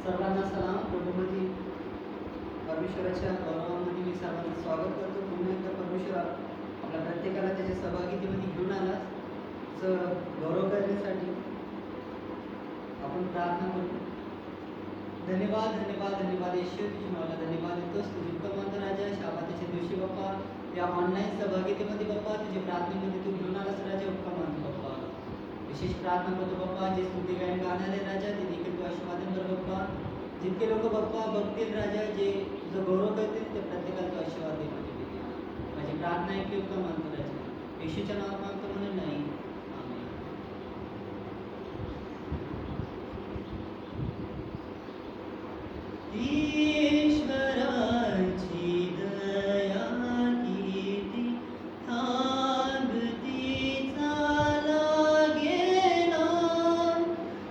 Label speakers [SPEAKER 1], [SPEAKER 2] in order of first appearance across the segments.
[SPEAKER 1] सर्वांना सलाम. प्रभूमध्ये परमेश्वराच्या गौरवामध्ये मी सर्वांचं स्वागत करतो. पुन्हा एकदा परमेश्वर आपल्या प्रत्येकाला त्याच्या सहभागितेमध्ये घेऊन आला गौरव करण्यासाठी आपण प्रार्थना करू. धन्यवाद धन्यवाद धन्यवाद येशू, तुझी मला धन्यवाद देतोस. तुझी उत्तम राजा शाबातीच्या दिवशी बाप्पा या ऑनलाईन सहभागितेमध्ये बाप्पा तुझ्या प्रार्थनेमध्ये तू घेऊन आलास राजा. उत्तम बाप्पा विशेष प्रार्थना करतो बाप्पा, जे स्तुती गायन गाणारे राजा ते देखील तू आशीर्वादन कर बाप्पा. जितके लोक बाप्पा बघतील राजा, जे तुझं गौरव करतील ते प्रत्येकाला तू आशीर्वाद दे. माझी प्रार्थना आहे की उत्तम राजा येशूच्या नावात मागतो म्हणून नाही. ईश्वराची दया किती थांबती चालागेना,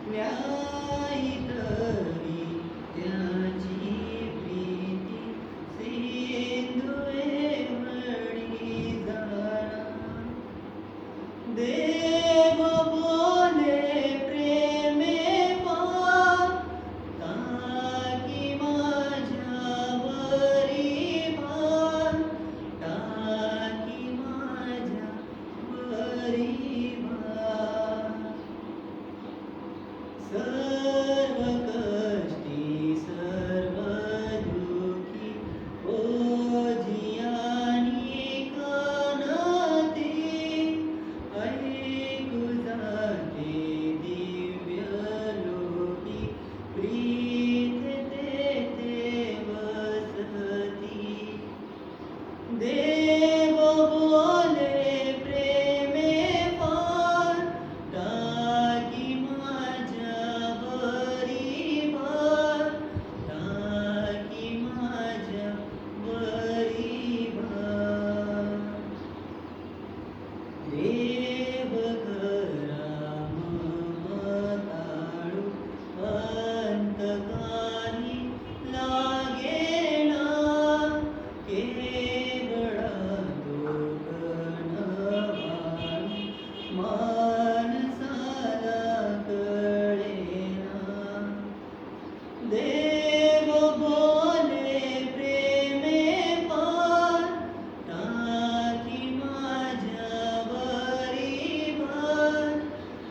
[SPEAKER 1] न्यायी तरी त्याची प्रीती सिंधुए वळी जाणार. देव बोले प्रेमे पार, टाकी माझ्यावरी भार, टाकी माझ्यावरी भार. सर्व कष्टी सर्व दुःखी ओझियानी कानती, ऐकू जाते दिव्य लोकी प्रीत तेथे वसती. देव बोले प्रेमे पार, टाकी माझ्यावरी भार, टाकी माझ्यावरी भार. देव करा ममताळू अंतकाली लागेना, केवळा दोघनवाणी माणसाला कळेना. देव बोले प्रेमे पार, टाकी माझ्यावरी भार,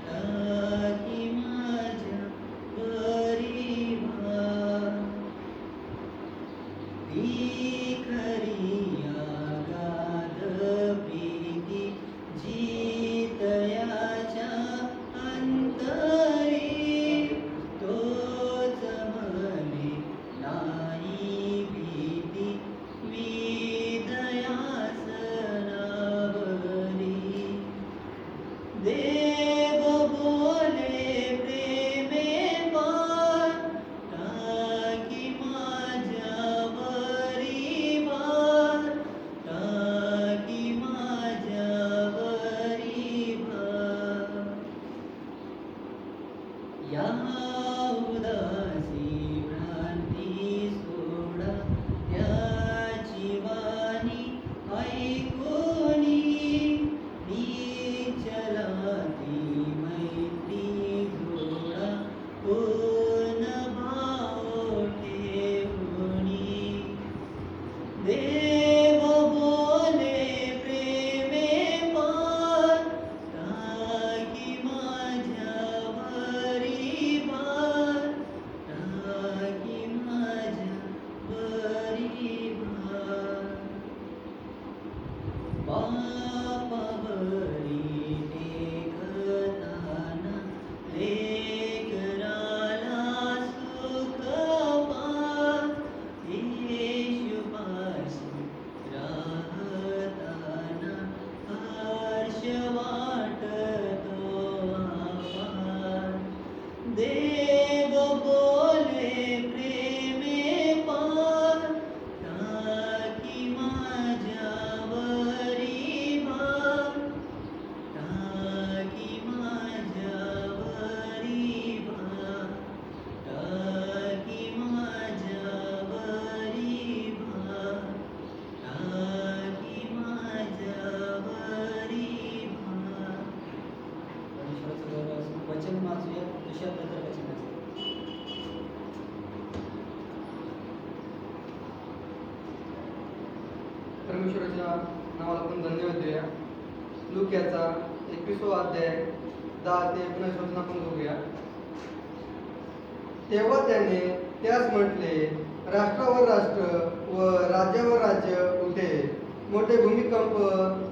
[SPEAKER 1] टाकी माझ्यावरी भार. ही खरी अगाध प्रीती जितयाच्या अंतरी, तोच म्हणे नाही भीती विदयास नावरी. देव बोले प्रेमे पार, टाकी माझ्यावरी भार, टाकी माझ्यावरी भार. या उदासी भ्रांती सोडा, त्याची वाणी ऐकोनी, निचलाती मैत्री जोडा, पूर्ण भाव ठेवणी. देव बोले प्रेमे पार, टाकी माझ्यावरी भार, टाकी माझ्यावरी भार. बापावरी टेकताना लेकराला सुख पार, येशूपाशी राहताना हर्ष वाटतो अपार. देव बोले प्रेमे पार, टाकी माझ्यावरी भार, टाकी माझ्यावरी भार, टाकी माझ्यावरी भार, टाकी माझ्यावरी भार. परमेश्वराचं वचन वाचूया. दुसऱ्या पत्राच्या
[SPEAKER 2] परमेश्वराच्या नावाला आपण धन्यवाद देऊया. लूक्याचा 21वा अध्याय 10 ते 19 वचन आपण बघूया. तेव्हा त्याने त्यास म्हटले, राष्ट्रावर राष्ट्र व राज्यावर राज्य उठेल, मोठे भूमिकंप,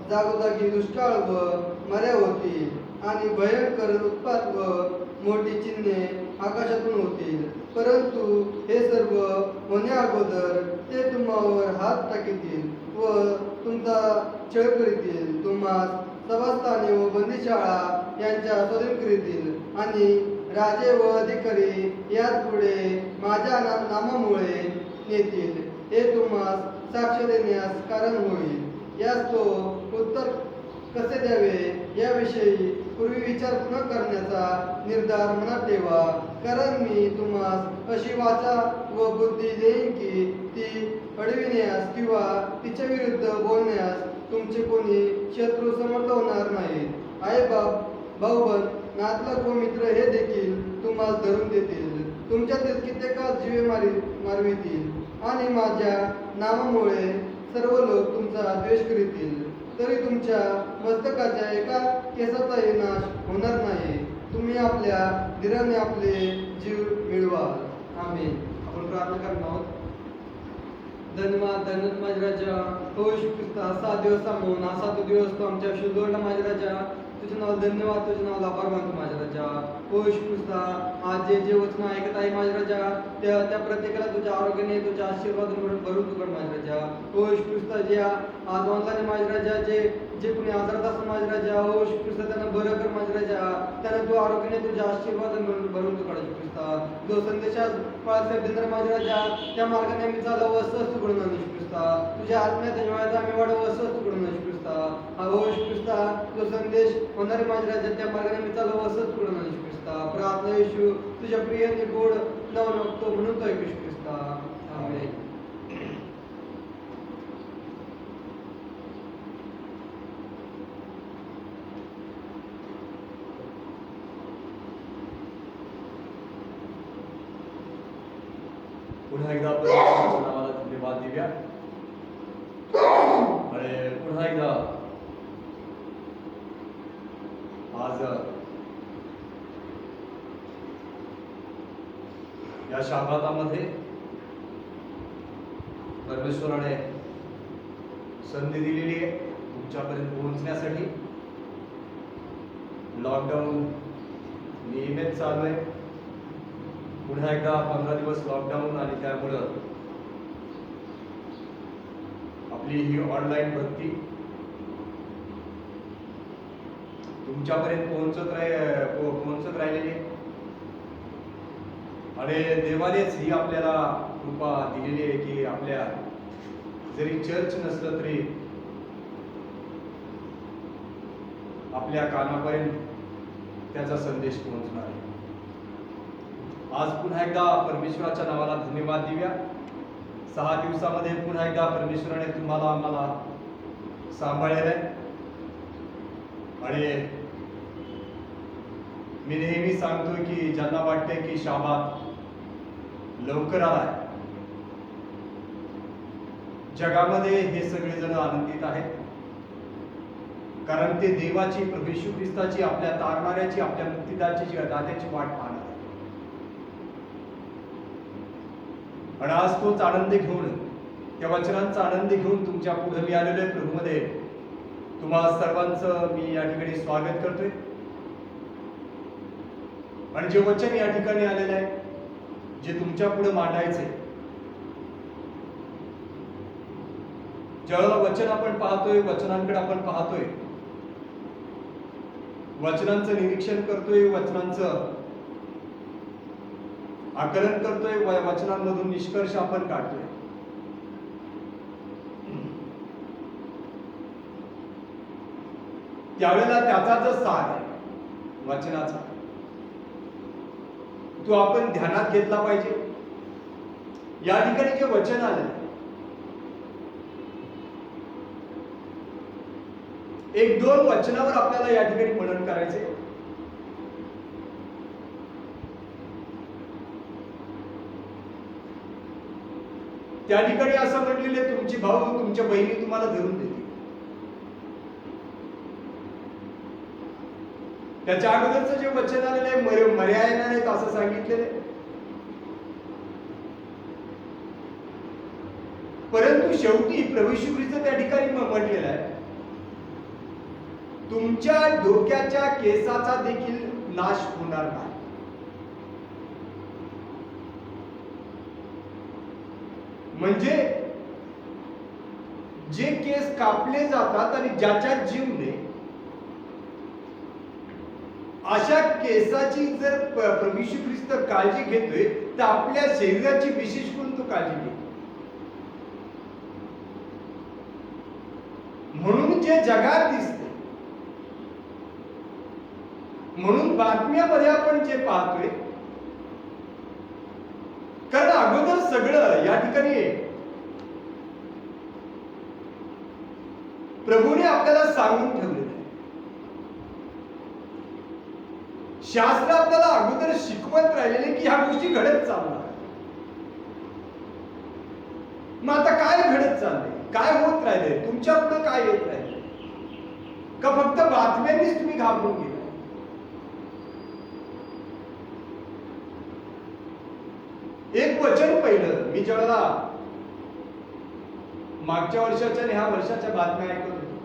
[SPEAKER 2] जागोजागी दुष्काळ व मऱ्या होतील, आणि भयंकर उत्पात व मोठी चिन्हे आकाशातून होतील. परंतु हे सर्व होण्या अगोदर ते तुम्हावर हात टाकीतील व तुमचा छळ करीतील, तुम्हास सभास्थाने व बंदीशाळा यांच्या स्वाधीन करीतील, आणि राजे व अधिकारी यात पुढे माझ्या नामामुळे नेतील. हे तुम्हास साक्ष देण्यास कारण होईल. यास तो उत्तर कसे द्यावे याविषयी पूर्वी विचार न करण्याचा निर्धार मनात ठेवा, कारण मी तुम्हास अशी वाचा व बुद्धी देईन की ती अडविण्यास किंवा तिच्या विरुद्ध बोलण्यास तुमचे कोणी शत्रू समर्थ होणार नाहीत. आई बाप, भाऊबंद, नातलग व मित्र हे देखील तुम्हाला धरून देतील. तुमच्यातील कित्येकास जीवे मारवितील, आणि माझ्या नावामुळे सर्व लोक तुमचा द्वेष करीतील. तरी तुमच्या मस्तकाच्या एका केसाचाही नाश होणार नाही. तुम्ही आपल्या धीराने आपले जीव मिळवाल. आमेन. आपण प्रार्थना करणार आहोत. धन्यवाद माझे राजा, हो येशू ख्रिस्ता, 7 दिवस थांबवून हा 7 दिवस तू आमच्या जोडला माझे राजा. तुझे नाव धन्यवाद, तुझे नाव आभार मानतो माझ्या राजा. हो येशू ख्रिस्ता, आज जे वचन ऐकत आहे माझ्या राजा, त्या प्रत्येकाला तुझ्या आरोग्याने, तुझ्या आशीर्वाद भरून तू कर माझ्या राजा. हो येशू ख्रिस्ता, जे आज ऑनलाईन माझ्या राजा, जे कुणी आजारात असं माझ्या राजा, हो येशू ख्रिस्ता, त्यांना बरं कर माझ्या राजा. त्यांना तू आरोग्याने, तुझ्या आशीर्वाद भरून तू काढ येशू ख्रिस्ता. जो संदेशात बाळासाहेब देणार माझ्या राजा, त्या मार्गाने आम्ही चालावं असंच तू घडून येशू ख्रिस्ता. तुझ्या आत्म्यात जेव्हा आम्ही वाढावं असंच तू घडून येशू ख्रिस्ता. हो येशू ख्रिस्ता, जो संदेश होणारे माझ्या राजा, त्या मार्गाने मी चालवं असंच घडून येशू ख्रिस्ता. प्रार्थना येशू तुझ्या प्रियाने गोड लावून लागतो म्हणून तो येशू ख्रिस्ता. आमेन.
[SPEAKER 3] पुन्हा एकदा परमेश्वराच्या नावाला धन्यवाद देऊया. आणि पुन्हा एकदा आज या शाबातामध्ये परमेश्वराने संधी दिलेली आहे तुमच्यापर्यंत पोहोचण्यासाठी. लॉकडाऊन नियमित चालू आहे. पुन्हा एकदा 15 दिवस लॉकडाऊन, आणि त्यामुळं आपली ही ऑनलाईन भक्ती तुमच्यापर्यंत पोहोचत राहिलेली आहे. आणि देवानेच ही आपल्याला कृपा दिलेली आहे की आपल्या जरी चर्च नसलं तरी आपल्या कानापर्यंत त्याचा संदेश पोहोचणार आहे. आज पुन्हा एकदा परमेश्वराच्या नावाला धन्यवाद देऊया. 6 दिवसामध्ये पुन्हा एकदा परमेश्वराने तुम्हाला आम्हाला सांभाळलेलं आहे. आणि मी नेहमी सांगतोय की ज्यांना वाटतंय की शाबात लवकर आलाय, जगामध्ये हे सगळेजण आनंदित आहेत, कारण ते देवाची, प्रभू येशू ख्रिस्ताची, आपल्या तारणाऱ्याची, आपल्या मुक्तिदात्याची, दात्याची वाट पाहणार. आणि आज तोच आनंद घेऊन, त्या वचनांचा आनंद घेऊन तुमच्या पुढे मी आलेलो आहे. प्रभूमध्ये तुम्हा सर्वांचं मी या ठिकाणी स्वागत करतोय. आणि जे वचन या ठिकाणी आलेलं आहे, जे तुमच्या पुढे मांडायचंय, ज्यावेळेला वचन आपण पाहतोय, वचनांकडे आपण पाहतोय, वचनांचं निरीक्षण करतोय, वचनांचं आकलन करतोय, वचनांमधून निष्कर्ष आपण काढतोय, त्यावेळेला त्याचा जो सार आहे वचनाचा, तो आपण ध्यानात घेतला पाहिजे. या ठिकाणी जे वचन आले, एक दोन वचनावर आपल्याला या ठिकाणी मनन करायचे. त्या ठिकाणी असं म्हटलेले तुमची भाऊ तुमच्या बहिणी तुम्हाला धरून देतील. त्याच्या अगोदरचं जे वचन आलेलं आहे मर्या येणार आहेत असं सांगितलेलं आहे. परंतु शेवटी प्रभू येशू ख्रिस्त त्या ठिकाणी म्हटलेलं आहे तुमच्या डोक्याच्या केसाचा देखील नाश होणार नाही. म्हणजे जे केस कापले जातात आणि ज्याच्या जीवने अशा केसाची जर प्रभू येशू ख्रिस्त काळजी घेतोय तर आपल्या शरीराची विशेष करून तो काळजी घेतो. म्हणून जे जगात दिसते, म्हणून बातम्यामध्ये आपण जे पाहतोय, कारण अगोदर सगळं या ठिकाणी प्रभूने आपल्याला सांगून ठेवलेलं आहे. शास्त्र आपल्याला अगोदर शिकवत राहिलेले की ह्या गोष्टी घडत चालणार. मग आता काय घडत चाललंय, काय होत राहिले, तुमच्या पुढे काय येत राहिले, का फक्त बातम्यांनीच तुम्ही घाबरून गेला? एक वचन पहिलं मी जेव्हा मागच्या वर्षाच्या आणि ह्या वर्षाच्या बातम्या ऐकत होतो,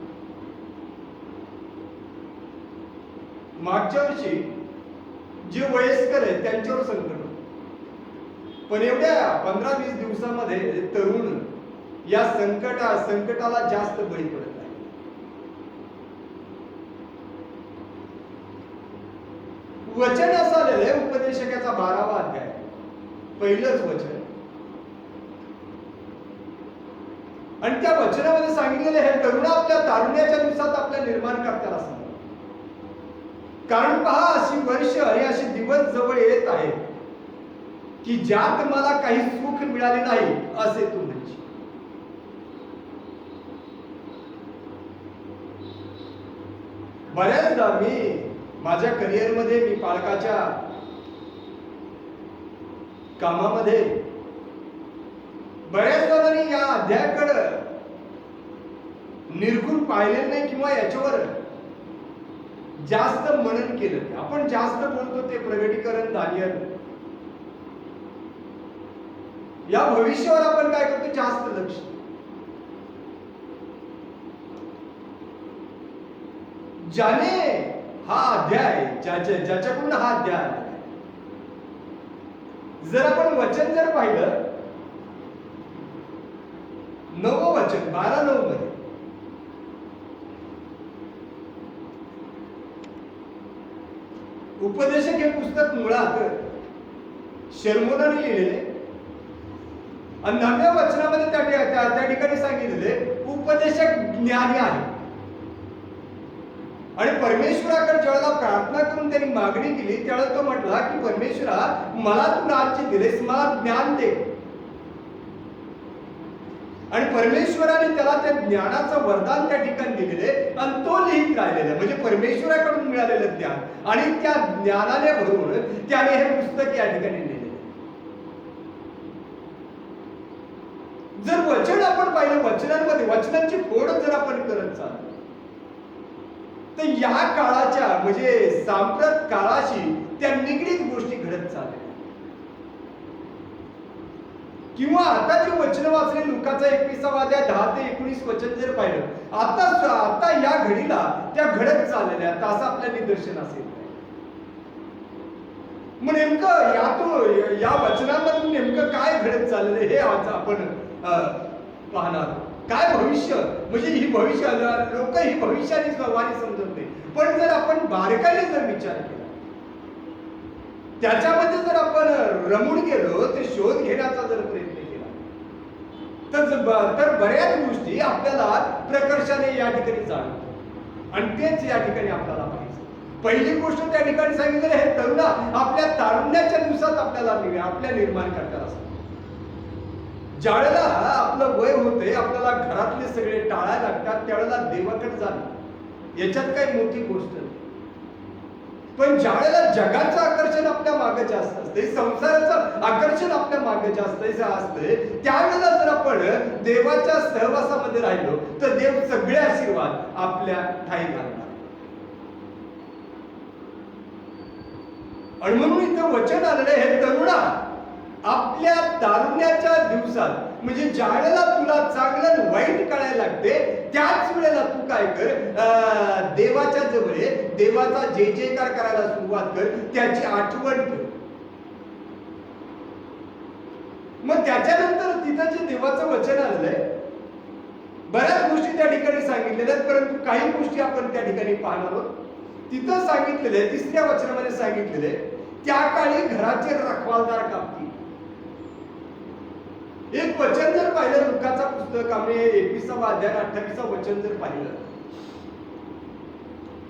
[SPEAKER 3] मागच्या वर्षी जे वयस्कर आहेत त्यांच्यावर संकट होतं, पण एवढ्या 15-20 दिवसामध्ये तरुण या संकटाला जास्त बळी पडत आहे. वचन असं आलेलं आहे उपदेशकाचा 12वा अध्याय पहिलंच वचन, आणि त्या वचनामध्ये सांगितलेले हे तरुण आपल्या तारुण्याच्या दिवसात आपल्या निर्माणकर्त्याला सांगा, कारण पहा अशी वर्ष आणि असे दिवस जवळ येत आहेत की ज्यात मला काही सुख मिळाले नाही असे तू म्हणशील. बऱ्याचदा मी माझ्या करिअरमध्ये मी पालकाच्या कामामध्ये बऱ्याच जणांनी या अध्यायाकडे निर्गुण पाहिलेलं नाही किंवा याच्यावर जास्त मनन केलं. आपण जास्त बोलतो ते प्रगटीकरण, दानियल या भविष्यावर आपण काय करतो, जास्त लक्ष. ज्याने हा अध्याय ज्याच्याकडून हा अध्याय आला, जर आपण वचन जर पाहिलं 9वं वचन 12:9 मध्ये, उपदेशक हे पुस्तक मुळात शर्मोनाने लिहिलेले आणि 9व्या वचनामध्ये त्या ठिकाणी सांगितलेले उपदेशक ज्ञानी आहे. आणि परमेश्वराकडे ज्यावेळेला प्रार्थना करून त्यांनी मागणी केली त्यावेळेला तो म्हटला की परमेश्वरा मला तू राज्य दिलेस, मला ज्ञान दे. आणि परमेश्वराने त्याला त्या ज्ञानाचं वरदान त्या ठिकाणी दिलेले आणि तो लिहित राहिलेला, म्हणजे परमेश्वराकडून मिळालेलं ज्ञान आणि त्या ज्ञानाने भरून त्याने हे पुस्तक या ठिकाणी लिहिले. जर वचन आपण पाहिलं, वचनांमध्ये वचनांची फोड जर आपण करत चाललो तर या काळाच्या म्हणजे सांप्रत काळाशी त्या निगडीत गोष्टी घडत चालल्या. किंवा आता जे वचन वाचले लुकाचा 21वा अध्याय 10 ते 19 वचन जर पाहिलं, आता या घडीला त्या घडत चाललेल्या असं आपल्या निदर्शनास येत आहे. मग नेमकं या वचनांमधून नेमकं काय घडत चाललेलं हे आज आपण पाहणार. काय भविष्य, म्हणजे ही भविष्य लोक ही भविष्याने वाणी समजत नाही, पण जर आपण बारकाईने जर विचार केला, त्याच्यामध्ये जर आपण रमून गेलो, ते शोध घेण्याचा जर प्रयत्न केला तर बऱ्याच गोष्टी आपल्याला प्रकर्षाने या ठिकाणी जाणवतात आणि तेच या ठिकाणी आपल्याला पाहिजे. पहिली गोष्ट त्या ठिकाणी सांगितलेली हे तरुण आपल्या तारुण्याच्या दिवसात आपल्या निर्माण करतात असतात. ज्यावेळेला आपलं वय होते, आपल्याला घरातले सगळे टाळायला लागतात, त्यावेळेला देवाकडे जाणं याच्यात काही मोठी गोष्ट नाही. पण ज्यावेळेला जगाचं आकर्षण आपल्या मागे जास्त असते, संसाराचं आकर्षण आपल्या मागे जास्त असते, त्यावेळेला जर आपण देवाच्या सहवासामध्ये राहिलो तर देव सगळे आशीर्वाद आपल्या ठाई घालणार. आणि म्हणून इथं वचन आलेलं हे तरुणा, आपल्या तारुण्याच्या दिवसात, म्हणजे ज्या वेळेला तुला चांगलं आणि वाईट कळायला लागते त्याच वेळेला तू काय कर, देवाच्या जवळ देवाचा जे जयकार करायला सुरुवात कर, त्याची आठवण कर. मग त्याच्यानंतर तिथं जे देवाचं वचन आलेलं आहे, बऱ्याच गोष्टी त्या ठिकाणी सांगितलेल्या आहेत, परंतु काही गोष्टी आपण त्या ठिकाणी पाहणार आहोत. तिथं सांगितलेलं आहे, 3ऱ्या वचनामध्ये सांगितलेलं आहे, त्या काळी घराचे रखवालदार कापतील. एक वचन जर पाहिलं लुकाचं पुस्तक, आम्ही 21वा अध्याय 28चं वचन जर पाहिलं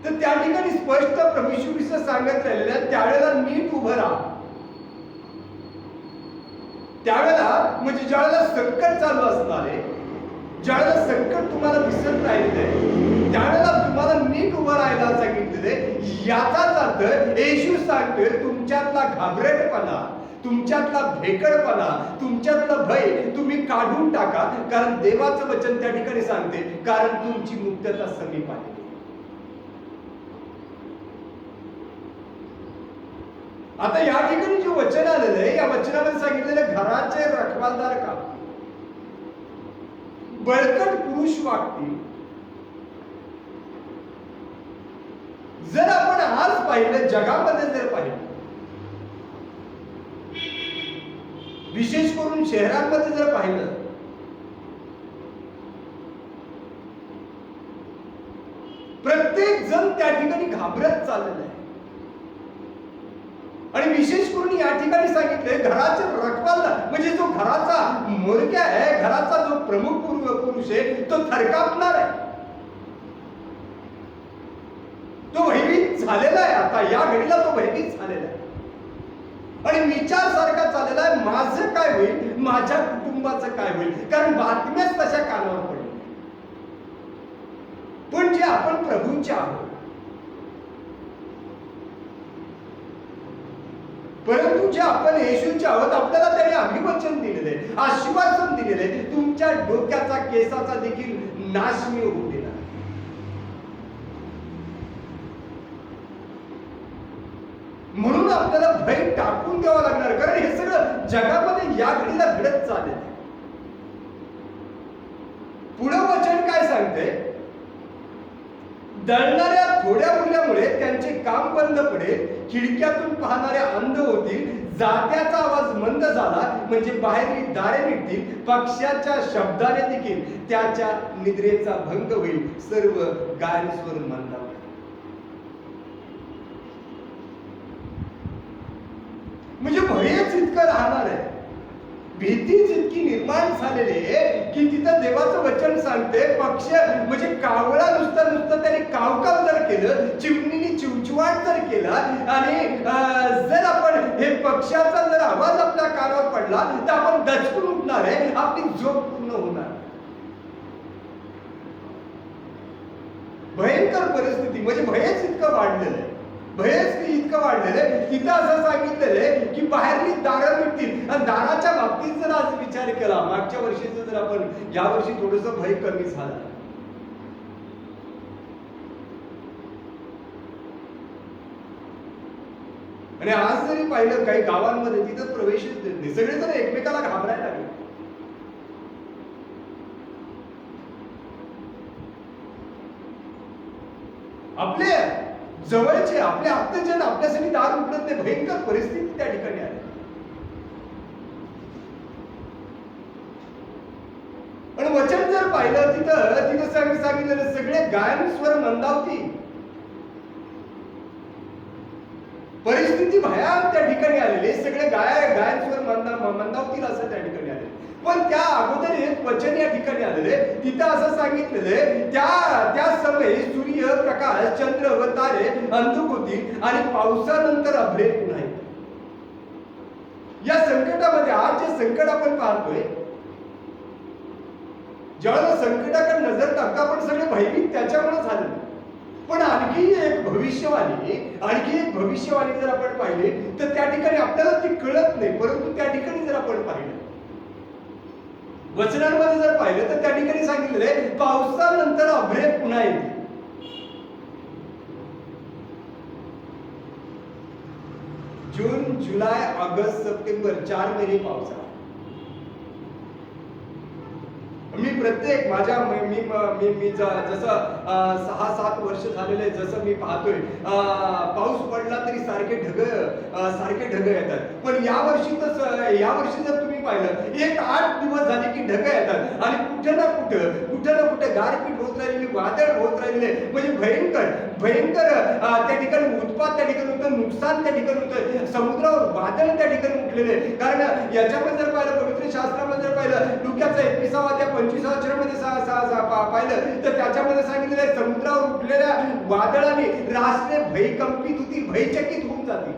[SPEAKER 3] तर त्या ठिकाणी स्पष्ट प्रभू येशू ख्रिस्त सांगत राहिलेलं आहे, त्यावेळेला नीट उभं राहा. त्यावेळेला म्हणजे ज्यावेळेला संकट चालू असणार आहे, ज्यावेळेला संकट तुम्हाला दिसत राहिले, त्यावेळेला तुम्हाला नीट उभं राहायला सांगितलेले. याचाच अर्थ येशू सांगतोय, तुमच्यातला घाबरटपणा, तुमच्यातला भेकळपणा, तुमच्यातलं भय तुम्ही काढून टाका, कारण देवाचं वचन त्या ठिकाणी सांगते, कारण तुमची मुक्तता समीप आहे. आता या ठिकाणी जे वचन आलेलं आहे, या वचनामध्ये सांगितलेलं घराचे रखवालदार का बळकट पुरुष वागतील. जर आपण आज पाहिलं, जगामध्ये जर पाहिलं, विशेष करून शहरांमध्ये जर पाहिलं, प्रत्येक जण त्या ठिकाणी घाबरत चाललेला आहे. आणि विशेष करून या ठिकाणी सांगितलंय घराचे रखवालदार, म्हणजे जो घराचा म्होरक्या आहे, घराचा जो प्रमुख पुरुष आहे, तो थरकापणार आहे, तो भयभीत झालेला आहे. आता या घडीला तो भयभीत झालेला आहे आणि विचार सारखा चाललेला आहे, माझं काय होईल, माझ्या कुटुंबाचं काय होईल, कारण बातम्याच तशा कानावर पडल्या. पण जे आपण प्रभूंचे आहोत, परंतु जे आपण येशूचे आहोत, आपल्याला त्याने अभिवचन दिलेले, आश्वासन दिलेले, तुमच्या डोक्याचा केसाचा देखील नाश मी होऊ देणार. म्हणून आपल्याला भय टाकून द्यावा लागणार, कारण हे सगळं जगामध्ये या घडीला घडत चालले. पुढे वचन काय सांगते, दळणाऱ्या थोड्या मूल्यामुळे त्यांचे काम बंद पडेल, खिडक्यातून पाहणारे अंध होतील, जात्याचा आवाज मंद झाला म्हणजे बाहेरील दारे मिटतील, पक्ष्याच्या शब्दाने देखील त्याच्या निद्रेचा भंग होईल, सर्व गायनस्वर मंदावतील. म्हणजे भयच इतकं राहणार आहे, भीतीच इतकी निर्माण झालेली आहे की तिथं देवाचं वचन सांगते, पक्ष म्हणजे कावळा नुसतं त्याने कावकाव जर केलं, चिमणीने चिवचिवाट जर केला, आणि जर आपण हे पक्षाचा जर आवाज आपल्या कानावर पडला तर आपण दचकून उठणार आहे, आपली झोप पूर्ण होणार. भयंकर परिस्थिती, म्हणजे भयच इतकं वाढलेलं आहे, भयच इतकं वाढलेलं आहे. तिथं असं सांगितलेलं आहे की बाहेरली दारं मिळतील. आणि दाराच्या बाबतीत जर आज विचार केला, मागच्या वर्षीचं जर आपण, या वर्षी थोडस भय कमी झालं, आणि आज जरी पाहिलं काही गावांमध्ये तिथं प्रवेशच देत नाही, सगळेजण एकमेकाला घाबरायला लागले. आपले जवळचे, आपले आप्तजन आपल्यासाठी दार उघडत नाही, भयंकर परिस्थिती त्या ठिकाणी आहे. आणि वचन जर पाहिलं तिथं सांगितलेलं सगळे गायन स्वर मंदावतील. परिस्थिती भयान त्या ठिकाणी आलेली, सगळे गायन स्वर मंदावतील असं त्या ठिकाणी आले. पण त्या अगोदर एक वचन या ठिकाणी आलेले, तिथं असं सांगितलेलं, त्या समयी सूर्य प्रकाश, चंद्र व तारे अंधुक होतील आणि पावसानंतर अभ्रे पुन्हा येईल. या संकटामध्ये आज जे संकट आपण पाहतोय, ज्यावेळेला संकटाकडे नजर टाकता आपण सगळे भयभीत त्याच्यामुळे झाले. पण आणखी एक भविष्यवाणी, आणखी एक भविष्यवाणी जर आपण पाहिली तर त्या ठिकाणी आपल्याला ती कळत नाही, परंतु त्या ठिकाणी जर आपण पाहिलं वचनांमध्ये जर पाहिलं तर त्या ठिकाणी सांगितलेलं आहे पावसानंतर अभ्रे पुन्हा येते. जून, जुलै, ऑगस्ट, सप्टेंबर 4 महिने पावसाळा. मी प्रत्येक माझ्या मी जसं 6-7 वर्ष झालेले जसं मी पाहतोय पाऊस पडला तरी सारखे ढग येतात. पण या वर्षी जर तुम्ही पाहिलं 1-8 दिवस झाले की ढग येतात आणि कुठे ना कुठे गारपीट होत राहिलेली, वादळ होत राहिले, म्हणजे भयंकर त्या ठिकाणी उत्पात त्या ठिकाणी होतं, नुकसान त्या ठिकाणी होतं, समुद्रावर वादळ त्या ठिकाणी उठलेले. कारण याच्यामध्ये जर पाहिलं पवित्र शास्त्रामध्ये जर पाहिलं लुक्याचा 21वा अध्याय 25व्या वचनामध्ये पाहिलं तर त्याच्यामध्ये सांगितलेलं आहे समुद्रावर उठलेल्या वादळाने राष्ट्रे भयकंपित होती, भयचकित होऊन जातील.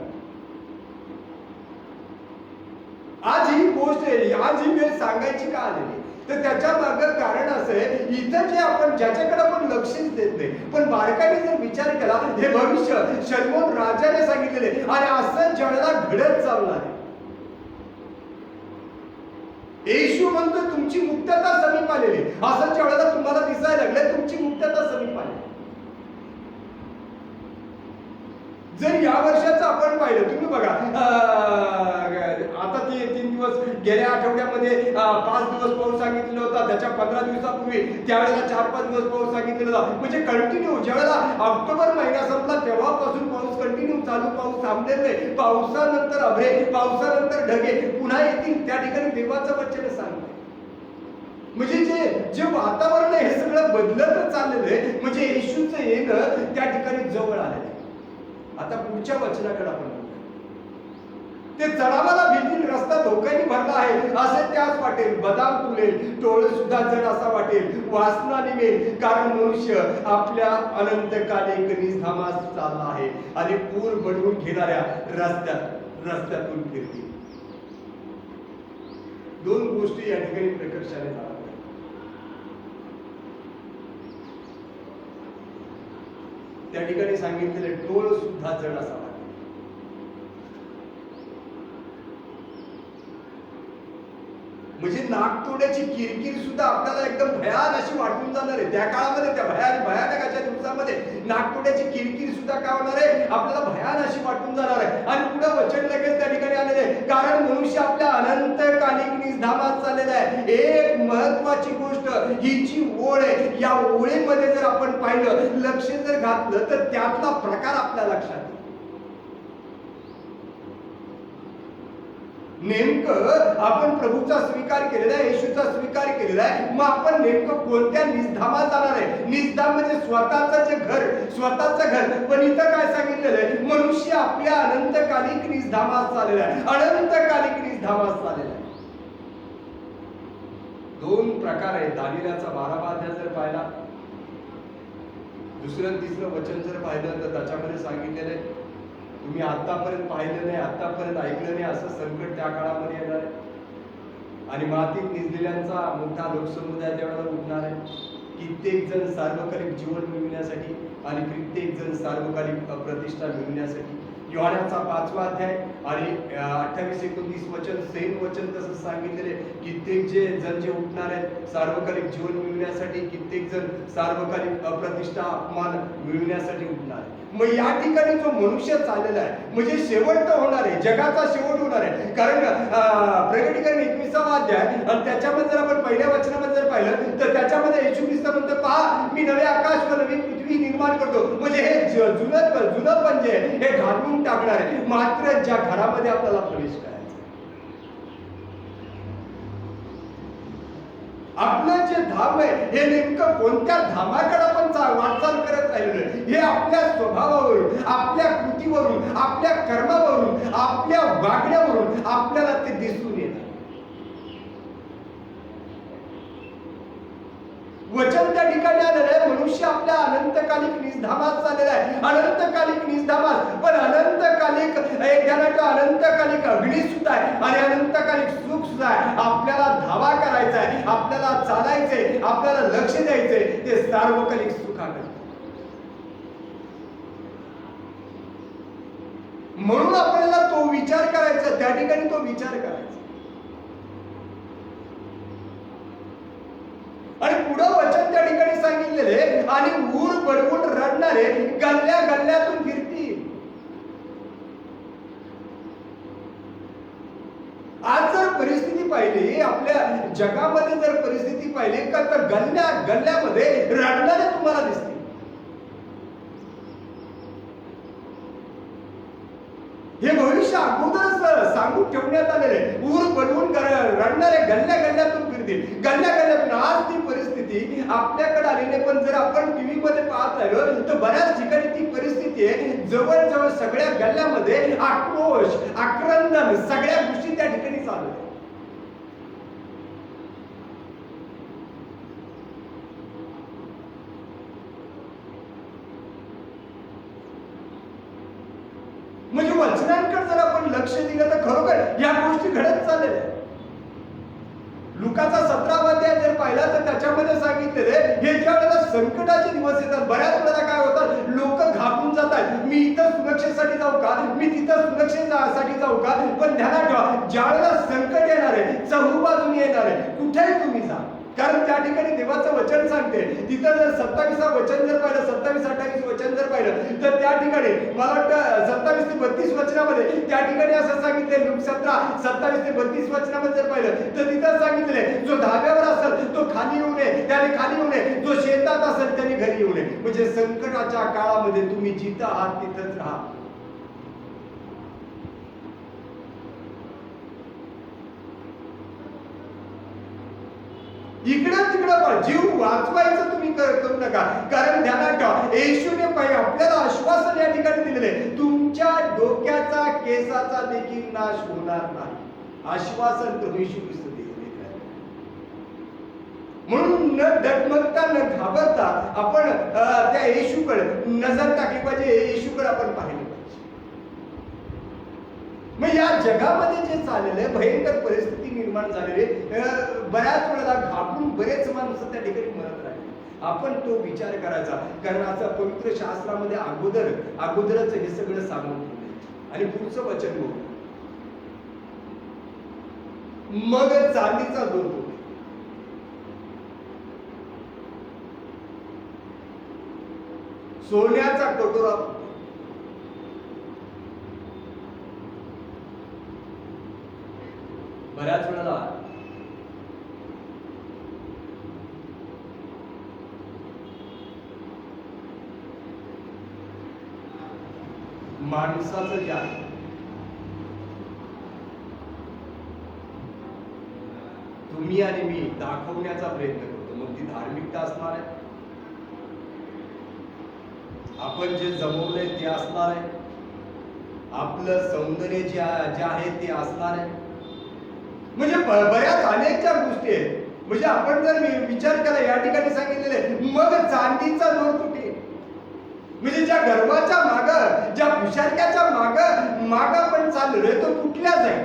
[SPEAKER 3] आज ही गोष्ट आहे, आज ही वेळ सांगायची का आलेली तर त्याच्या मागे कारण असं आहे इथं जे आपण ज्याच्याकडे आपण लक्षच देत नाही, पण बारकाईने जर विचार केला हे भविष्य शलोमोन राजाने सांगितलेले आणि असं ज्यावेळेला घडत चालणार आहे. येशू म्हणतो तुमची मुक्तता समीप आलेली, असं ज्यावेळेला तुम्हाला दिसायला लागले तुमची मुक्तता समीप आलेली. जर या वर्षाचं आपण पाहिलं तुम्ही बघा आता ते 3 दिवस गेल्या आठवड्यामध्ये 5 दिवस पाऊस सांगितलेला होता, त्याच्या 15 दिवसापूर्वी त्यावेळेला 4-5 दिवस पाऊस सांगितलेला होता. म्हणजे कंटिन्यू ज्यावेळेला ऑक्टोबर महिना संपला तेव्हापासून पाऊस कंटिन्यू चालू, पाऊस थांबलेला नाही. पावसानंतर अभ्रे, पावसानंतर ढगे पुन्हा येतील, त्या ठिकाणी देवाचं वचन सांगते. म्हणजे जे वातावरण आहे हे सगळं बदलत चाललेलं आहे, म्हणजे येशूचं येणं त्या ठिकाणी जवळ आलेलं आहे. आता पुढच्या वचनाकडे आपण ते चढावाला भीतील, रस्ता धोक्याने भरला आहे असे त्यास वाटेल, बदाम फुलेल, टोळ सुद्धा जड असा वाटेल, वासना निमेल, कारण मनुष्य आपल्या अनंतकालिक निधामास चालला आहे आणि पूर बनवून घेणाऱ्या रस्त्यातून फिरतील. 2 गोष्टी या ठिकाणी प्रकर्षाने झाल्या. त्या ठिकाणी सांगितलेले टोळ सुद्धा जड असावा, म्हणजे नाकतोड्याची किरकिर सुद्धा आपल्याला एकदम भयान अशी वाटून जाणार आहे. त्या काळामध्ये त्या भयानक अशा दिवसामध्ये नाकतोड्याची किरकिर सुद्धा काय होणार आहे आपल्याला भयान अशी वाटून जाणार आहे. आणि पुढे वचन लगेच त्या ठिकाणी आलेले आहे, कारण मनुष्य आपल्या अनंतकालिक निधामात चाललेला आहे. एक महत्वाची गोष्ट ही जी ओळ आहे, या ओळीमध्ये जर आपण पाहिलं, लक्ष जर घातलं तर त्यातला प्रकार आपल्या लक्षात येईल. नेमकं आपण प्रभूचा स्वीकार केलेला आहे, येशूचा स्वीकार केलेला आहे, मग आपण नेमकं कोणत्या निधामात जाणार आहे? निधाम म्हणजे स्वतःचं घर. पण इथं काय सांगितलेलं आहे? मनुष्य आपल्या अनंतकालिक निधामात चाललेला आहे, अनंतकालिक निधामात चाललेला आहे. 2 प्रकार आहे. दानिएलचा 12वा अध्याय जर पाहिला, दुसरं तिसरं वचन जर पाहिलं तर त्याच्यामध्ये सांगितलेलं आहे तुम्ही आतापर्यंत पाहिलं नाही, आतापर्यंत ऐकलं नाही असं संकट त्या काळामध्ये येणार आहे आणि मातीत निजलेल्यांचा मोठा लोकसमुदाय त्यावेळेला उठणार आहे. कित्येक जण सार्वकालिक जीवन मिळवण्यासाठी आणि कित्येक जण सार्वकालिक प्रतिष्ठा मिळवण्यासाठी. योहानाचा 5वा अध्याय आणि 28-29 वचन सेम वचन तसं सांगितलेले. कित्येक जण जे उठणार आहेत सार्वकालिक जीवन मिळवण्यासाठी, कित्येक जण सार्वकालिक अप्रतिष्ठा अपमान मिळवण्यासाठी उठणार आहे. मग या ठिकाणी जो मनुष्य चाललेला आहे म्हणजे शेवट होणार आहे, जगाचा शेवट होणार आहे. कारण प्रकटीकरण 21वा अध्याय आणि त्याच्यामध्ये जर आपण पहिल्या वचनामध्ये जर पाहिलं तर त्याच्यामध्ये येशू ख्रिस्त म्हणतो, पहा मी नवे आकाश व नवीन पृथ्वी निर्माण करतो. म्हणजे हे जुनं पंजे हे घालून टाकणार आहे, मात्र ज्या घरामध्ये आपल्याला प्रवेश करायचा, आपलं जे धाम आहे हे नेमकं कोणत्या धामाकडे आपण वाटचाल करत राहिलो हे आपल्या स्वभावावरून, आपल्या कृतीवरून, आपल्या कर्मावरून, आपल्या वागण्यावरून आपल्याला ते दिसून येतं. वचन त्या ठिकाणी आलेलं आहे मनुष्य आपल्या अनंतकालिक निधामात चाललेला आहे, अनंतकालिक निधामात. पण अनंतकालिक अनंतकालिक अग्नी सुद्धा आहे आणि अनंतकालिक सुख सुद्धा आहे. आपल्याला धावा करायचा आहे, आपल्याला चालायचंय, आपल्याला लक्ष द्यायचंय ते सार्वकालिक सुखाकडे. म्हणून आपल्याला तो विचार करायचा, त्या ठिकाणी तो विचार करायचा. आणि पुढं वचन त्या ठिकाणी सांगितलेले, आणि ऊर बडवून रडणारे गल्ल्या गल्ल्यातून फिरतील. आज जर परिस्थिती पाहिली, आपल्या जगामध्ये जर परिस्थिती पाहिली का, तर गल्ल्या गल्ल्यामध्ये रडणारे तुम्हाला दिसतील. हे भविष्य अगोदरच सांगून ठेवण्यात आलेले. ऊर बनवून रडणारे गल्ल्या गल्ल्यातून फिरतील. गल्ल्या गल्ल्यातून आज ती परिस्थिती आपल्याकडे आली नाही, पण जर आपण टीव्ही मध्ये पाहत राहिलो तर बऱ्याच ठिकाणी ती परिस्थिती आहे. जवळजवळ सगळ्या गल्ल्यामध्ये आक्रोश, आक्रंदन, सगळ्या गोष्टी त्या ठिकाणी चालू आहेत. म्हणजे वचनांकडे जर आपण लक्ष दिलं तर खरोखर या गोष्टी घडत चाललेल्या आहेत. लुकाचा 17वा अध्याय जर पाहिला तर त्याच्यामध्ये सांगितलेले, हे ज्या वेळेला संकटाचे दिवस येतात, बऱ्याच वेळेला काय होतात, लोक घाबरून जातात. मी इथं सुरक्षेसाठी जाऊ का, मी तिथं सुरक्षेसाठी जाऊ का. पण ध्यानात ठेवा, ज्या वेळेला संकट येणार आहे, चहूबाजूने येणार आहे, कुठेही तुम्ही जा. कारण त्या ठिकाणी देवाचं वचन सांगते, तिथं जर 27 वचन जर पाहिलं, 27-28 वचन जर पाहिलं तर त्या ठिकाणी मला वाटतं 27 ते 32 वचनामध्ये त्या ठिकाणी असं सांगितले. लूक 17 27 ते 32 वचनामध्ये जर पाहिलं तर तिथं सांगितले, जो धाब्यावर असेल तो खाली येऊ नये, त्याने खाली येऊ नये, जो शेतात असेल त्याने घरी येऊ नये. म्हणजे संकटाच्या काळामध्ये तुम्ही जिथं आहात तिथंच राहा. इकडं तिकडं जीव वाचवायचं तुम्ही करू नका. कारण ध्यानात ठेवा, येशूने आपल्याला आश्वासन या ठिकाणी दिलेले, तुमच्या डोक्याचा केसाचा देखील नाश होणार नाही. आश्वासन तो येशू ख्रिस्त दिलेले. म्हणून न डगमगता न घाबरता आपण त्या येशूकडे नजर टाकली पाहिजे, येशूकडे आपण पाहिले पाहिजे. मग या जगामध्ये जे चाललेलं भयंकर परिस्थिती निर्माण झालेली, बऱ्याच वेळेला घाबरून बरेच माणसं त्या ठिकाणी मरत राहिले. आपण तो विचार करायचा. कारण आता पवित्र शास्त्रामध्ये अगोदरच हे सगळं सांगून ठेवले. आणि पुढचं वचन बघू, मग चांदीचा दोर होते, सोन्याचा कटोरा. बऱ्याच वेळेला माणसाचं जे आहे तुम्ही आणि मी दाखवण्याचा प्रयत्न करतो. मग ती धार्मिकता असणार आहे, आपण जे जमवलंय ते असणार आहे, आपलं सौंदर्य जे आहे ते असणार आहे. म्हणजे बऱ्याच अनेक ज्या गोष्टी आहेत. म्हणजे आपण जर विचार केला, या ठिकाणी सांगितलेले, मग चांदीचा दोर तुटेल. म्हणजे ज्या गर्वाच्या माग, ज्या हुशारक्याच्या माग आपण चाललोय तो तुटल्या जाईल.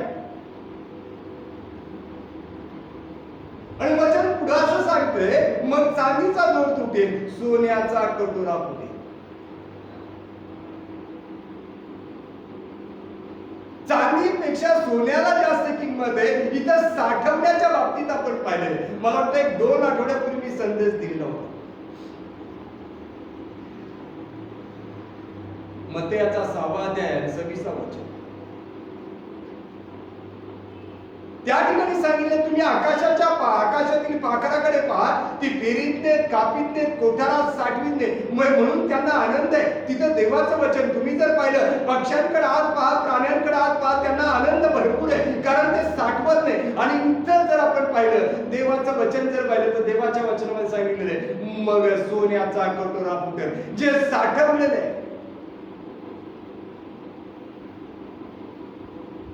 [SPEAKER 3] आणि वचन पुढे असं सांगतोय, मग चांदीचा दोर तुटेल, सोन्याचा कटोरा फुटेल. चांदीपेक्षा सोन्याला जास्त किंमत आहे. इथं साठवण्याच्या बाबतीत आपण पाहिलेले. मला वाटतं 1-2 आठवड्यापूर्वी मी संदेश दिला होता. मत्तेयाचा 6वा अध्याय 26वा वचन. त्या ठिकाणी सांगितले, तुम्ही आकाशातील पाखराकडे पहा, ती पेरीत नाहीत, कापीत नाहीत, कोठारात साठवीत नाहीत, म्हणून त्यांना आनंद आहे. तिथं देवाचं वचन तुम्ही जर पाहिलं, पक्ष्यांकडे आज पहा, प्राण्यांकडे आज पहा, त्यांना आनंद भरपूर आहे, कारण ते साठवत नाही. आणि इथं जर आपण पाहिलं, देवाचं वचन जर पाहिलं तर देवाच्या वचनामध्ये सांगितलेलं, मग सोन्याचा कटोरा फुटेल. जे साठवलेलं आहे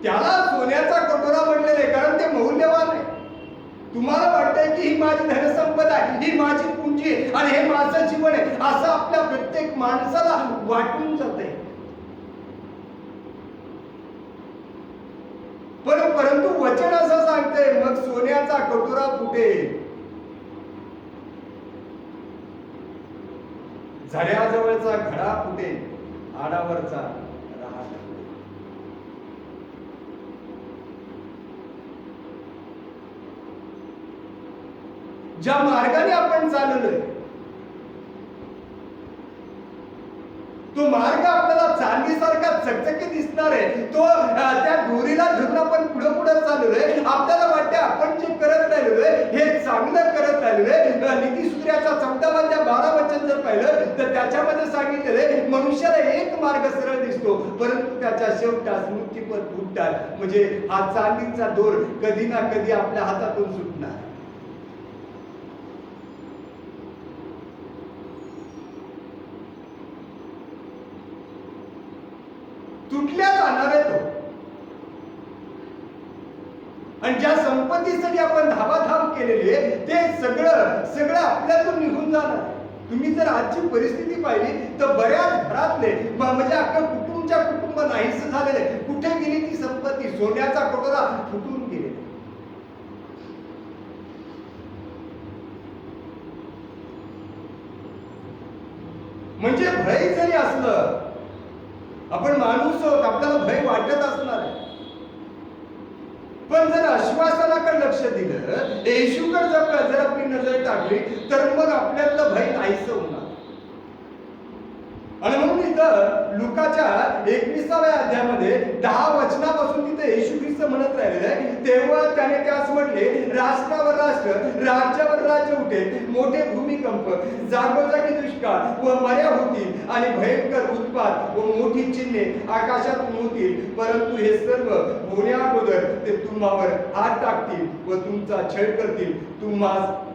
[SPEAKER 3] त्याला सोन्याचा कटोरा म्हटलेले, कारण ते मौल्यवान आहे. तुम्हाला वाटतंय की ही माझी धनसंपदा आहे, ही माझी पुंजी आहे आणि हे माझं जीवन आहे, असं आपल्या प्रत्येक माणसाला वाटून जाते. परंतु वचन असं सांगते, मग सोन्याचा कटोरा फुटेल, झऱ्याजवळचा घडा फुटेल, आडावरचा रहा. ज्या मार्गाने आपण चाललोय तो मार्ग आपल्याला चांदीसारखा चकचकीत दिसणार आहे. तो त्या दोरीला धरून आपण पुढे पुढे चाललोय. आपल्याला वाटते आपण जे करत राहिलोय हे चांगलं करत राहिलोय. नीतिसूत्राचा 14 अध्याय 12 वचन जर पाहिलं तर त्याच्यामध्ये सांगितलेलं मनुष्याला एक मार्ग सरळ दिसतो, परंतु त्याच्या शेवटास मृत्यूपद फुटतात. म्हणजे हा चांदीचा दोर कधी ना कधी आपल्या हातातून सुटणार. तुटल्या जाणार आहे तो. आणि ज्या संपत्तीसाठी आपण धावाधाव केलेली आहे ते सगळं आपल्यातून निघून जाणार. तुम्ही जर आजची परिस्थिती पाहिली तर बऱ्याच घरातले म्हणजे अख्खं कुटुंब नाहीस झालेले. कुठे गेली ती संपत्ती? सोन्याचा कटोरा फुटून गेले. म्हणजे भय जरी असलं, आपण माणूस आहोत, आपल्याला भय वाटत असणार आहे, पण जर आश्वासनाकडे लक्ष दिलं, येशूकडे जर आपली नजर टाकली तर मग आपल्यातलं भय नाहीस होणार. आणि म्हणून इथं लुकाच्या 21व्या अध्यायामध्ये 10 वचनापासून तिथे येशू ख्रिस्त म्हणत राहिलेलं आहे. तेव्हा त्याने त्यास म्हटले, राष्ट्रावर राष्ट्र, राज्यावर राज्य उठेल, मोठे भूमिकंप, जागोजागी दुष्काळ व मर्या होतील आणि भयंकर उत्पात व मोठी चिन्हे आकाशातून होतील. परंतु हे सर्व होण्या अगोदर ते तुम्हावर हात टाकतील व तुमचा छळ करतील. तुम्हास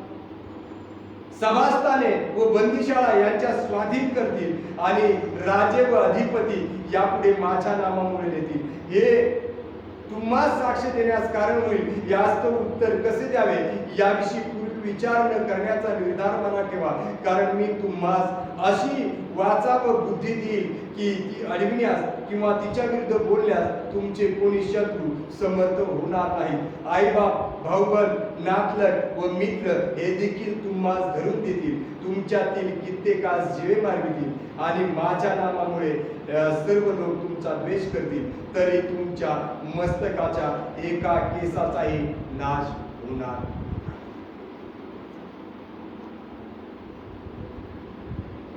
[SPEAKER 3] सभास्थाने व बंदीशाळा यांच्या स्वाधीन करतील आणि राजे व अधिपती यापुढे माझ्या नामामुळे येतील. हे तुम्हा साक्ष देण्यास कारण होईल. यास्त उत्तर कसे द्यावे याविषयी पूर्वी विचार न करण्याचा निर्धार मनात ठेवा, कारण मी तुम्हास अशी वाचा व बुद्धी देईल की ती अडविण्यास किंवा तिच्या विरुद्ध बोलण्यास तुमचे कोणी शत्रू समर्थ होणार नाही. आईबाप, भाऊबंद, नातलग व मित्र हे देखील तुम्हास धरून देतील. तुमच्यातील कित्येकास जीवे मारवितील आणि माझ्या नामामुळे सर्व लोक तुमचा द्वेष करतील. तरी तुमच्या मस्तकाच्या एका केसाचाही नाश होणार.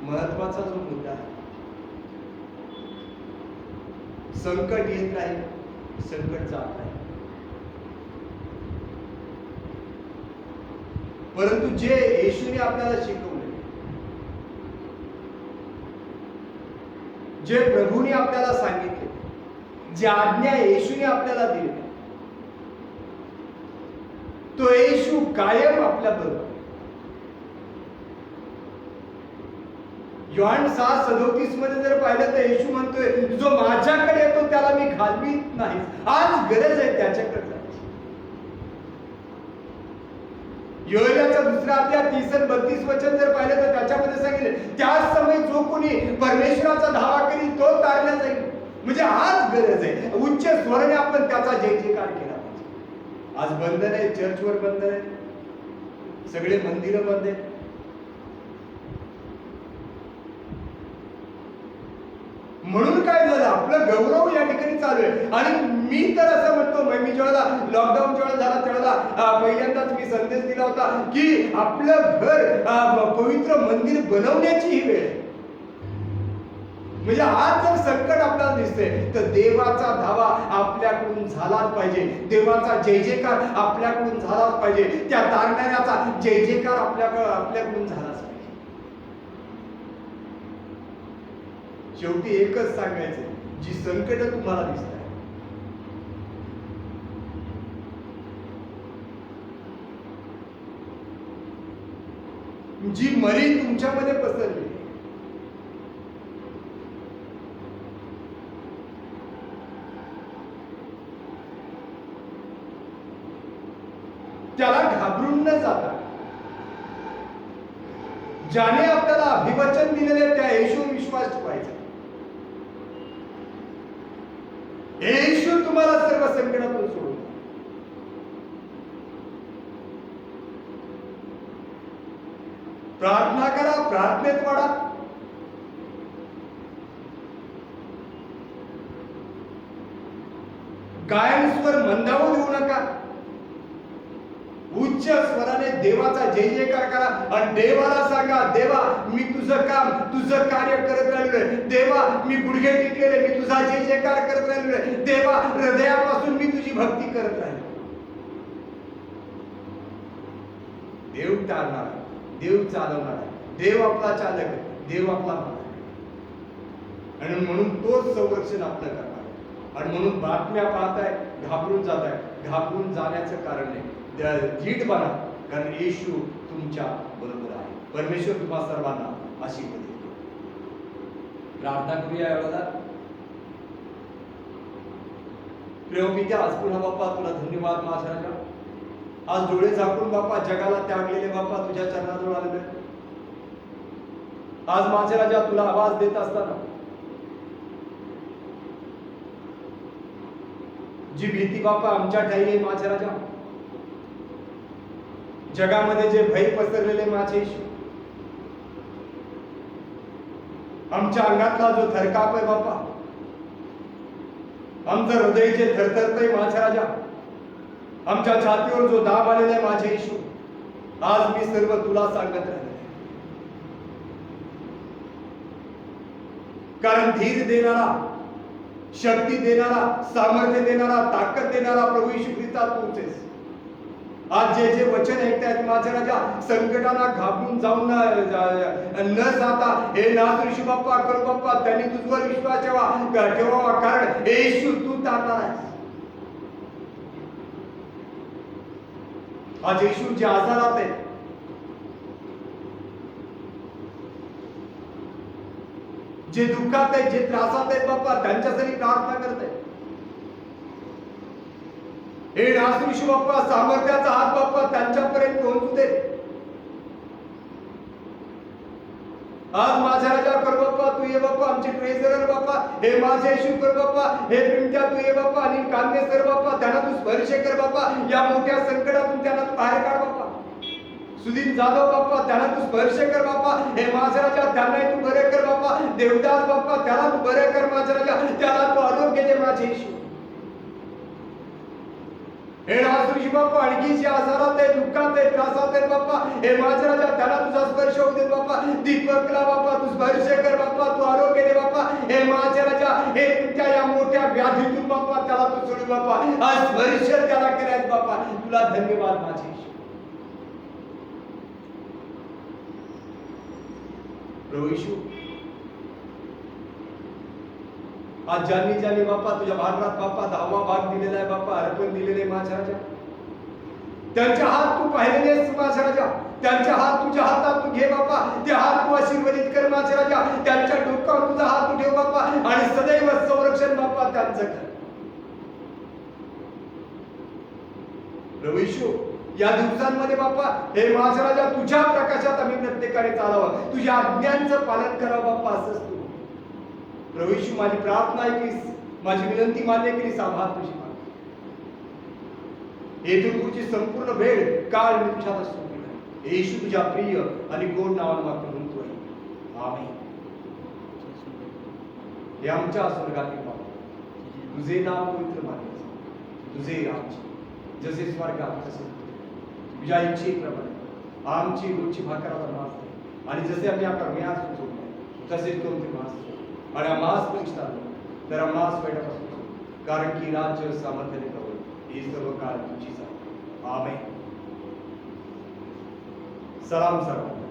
[SPEAKER 3] महत्वाचा जो मुद्दा आहे, संकट येत राहील, संकट जात राहील, परंतु जे येशूने आपल्याला शिकवले, जे प्रभूने आपल्याला सांगितले, जे आज्ञा येशूने आपल्याला दिली, तो येशू कायम आपल्या बरोबर. योहान 6:37 मध्ये जर पाहिलं तर येशू म्हणतोय, जो माझ्याकडे येतो त्याला मी घालवीत नाही. आज गरज आहे त्याच्याकडे जायची. योएलाचा 2 अध्याय 30-32 वचन जर पाहिलं तर त्याच्यामध्ये सांगितलं, त्याच समय जो कोणी परमेश्वराचा धावा करील तो तारला जाईल. म्हणजे आज गरज आहे उच्च स्वराने आपण त्याचा जय जयकार केला पाहिजे. आज बंधन आहे, चर्चवर बंधन आहे, सगळे मंदिरं बंद आहेत. म्हणून काय झालं, आपलं गौरव या ठिकाणी चालू आहे. आणि मी तर असं म्हणतो, मी ज्यावेळेला लॉकडाऊन ज्यावेळेला झाला त्यावेळेला पहिल्यांदाच मी संदेश दिला होता की आपलं घर पवित्र मंदिर बनवण्याची ही वेळ आहे. म्हणजे आज जर संकट आपल्याला दिसते तर देवाचा धावा आपल्याकडून झालाच पाहिजे, देवाचा जय जयकार आपल्याकडून झालाच पाहिजे, त्या तारणाऱ्याचा जय जयकार आपल्याकडून झालाच पाहिजे. शेवटी एकच सांगायचं, जी संकट तुम्हाला दिसत आहे, जी मरी तुमच्यामध्ये पसरली, त्याला घाबरून न जाता ज्याने आपल्याला अभिवचन दिलेले त्या येशूवर विश्वास ठेवायचा. येशू तुम्हाला सर्व संकटातून सोडून. प्रार्थना करा, प्रार्थनेत वाढा. गायन स्वर मंदावू देऊ नका. उच्च स्वराने देवाचा जय जयकार करा आणि देवाला सांगा, देवा मी तुझं काम, तुझं कार्य करत राहिलोय. देवा मी गुडघे टेकलेले, मी तुझा जय जयकार करत राहिलोय. देवा हृदयापासून मी तुझी भक्ती करत राहिलो. देव चालणार, देव चालवणार, देव आपला चालक, देव आपला मालक. आणि म्हणून तोच संरक्षण आपलं करणार. आणि म्हणून बातम्या पाहताय, घाबरून जाताय. घाबरून जाण्याचं कारण नाही, धीट बना, कारण येशू तुमच्या बरोबर आहे. परमेश्वर तुम्हा सर्वांना आशीर्वाद देतो. प्रार्थना करूया एवढा. प्रेम पित्या, आज पुन्हा बाप्पा तुला धन्यवाद माझ्या राजा. आज डोळे झाकून बाप्पा जगाला त्यागलेले बाप्पा तुझ्या चरणाजवळ आलेले. आज माझ्या राजा तुला आवाज देत असताना जी भीती बाप्पा आमच्या ठाई आहे माझ्या राजा, जगामध्ये जे भय पसरलेले माझे येशू, आमच्या अंगातला जो थरकाप आहे बाप्पा, आमचं हृदय जे थरथरतंय माझ्या राजा, आमच्या छातीवर जो दाब आलेला आहे माझे येशू, आज मी सर्व तुला सांगत राहिले. कारण धीर देणारा, शक्ती देणारा, सामर्थ्य देणारा, ताकद देणारा प्रभू येशू ख्रिस्ता तूच आहेस. आज जे जे वचन ऐकतायत माझ्या राजा, संकटाला घाबरून जाऊन न जाता हे नाथ ऋषी बाप्पा करू बाप्पा, त्यांनी तुझवर विश्वास ठेवावा, कारण येशू तू तारणार आहेस. आज येशू जे आजारात आहेत, जे दुःखात आहेत, जे त्रासात आहेत बाप्पा, त्यांच्यासाठी प्रार्थना करते. हे नासऋषी बाप्पा, सामर्थ्याचा हात बाप्पा त्यांच्यापर्यंत पोहोचू दे. आज माझ्या राजा कर बाप्पा, तू ये बाप्पा, आमचे ट्रेझरर बाप्पा, हे माझे येशू कर बाप्पा, हे पिंट्या तू ये बाप्पा, आणि कांदे सर बाप्पा, त्यांना तू स्पर्श कर बाप्पा, या मोठ्या संकटातून त्यांना तू बाहेर काढ बाप्पा. सुदीन जाधव बाप्पा, त्यांना तू स्पर्श कर बाप्पा, हे माझा राजा त्यांना तू बरे कर बाप्पा. देवदास बाप्पा, त्याला तू बरे कर माझा राजा, त्याला तू आरोग्य दे माझे येशू. हे नासऋषी बाप्पा, आणखी जे आजारात आहे, दुःखात आहे, त्रासात आहे बाप्पा, हे माझा राजा त्यांना तुझा स्पर्श होऊ दे बाप्पा. दीपकला बाप्पा तू स्पर्श कर बाप्पा, तू आरोग्य दे बाप्पा. हे माझा राजा, हे तुमच्या या मोठ्या व्याधीतून बाप्पा त्याला तू सोडू बाप्पा. आज स्पर्श त्याला करायचं बाप्पा. तुला धन्यवाद माझे येशू. प्रभू येशू, आज ज्यांनी बाप्पा तुझ्या भांडारात बाप्पा 10वा भाग दिलेला आहे बाप्पा, अर्पण दिलेले माझ्या राजा, त्यांच्या हात तू पाहिलेले आहेस माझ्या राजा. त्यांच्या हात तुझ्या हातात तू घे बाप्पा. ते हात तू आशीर्वादित कर माझ्या राजा. त्यांच्या डोक्यावर तुझा हात तू ठेव बाप्पा, आणि सदैव संरक्षण बाप्पा त्यांचं कर. प्रभू येशू, या दिवसांमध्ये बाप्पा हे माझा राजा तुझ्या प्रकाशात आम्ही प्रत्येकाने चालावं, तुझ्या आज्ञांचं पालन करावं बाप्पा. असंच तू प्रभू येशू माझी प्रार्थना ऐकलीस, माझी विनंती मान्य केलीस. आभार तुझी. येथून पुढची संपूर्ण वेळ काळ मी तुझ्यात असतो. येशू तुझ्या प्रिय आणि गोड नावानं मात्र म्हणतोय, आमेन. हे आमच्या स्वर्गातील बाबा, तुझे नाव पवित्र मानले, तुझे राज्य जसे स्वर्गात तसे तुझ्या इच्छेप्रमाणे आमची रोजची भाकर आता मास दे. आणि जसे आम्ही आता म्यास सुचवले तसेच तो ते मास दे. आणि आम्हास परीक्षा तर आम्हास वाईटापासून सोड. कारण की राज्य सामर्थ्याने कवळ ही सर्व काळ तुझीच आहे. आमेन. सलाम सर्वांना.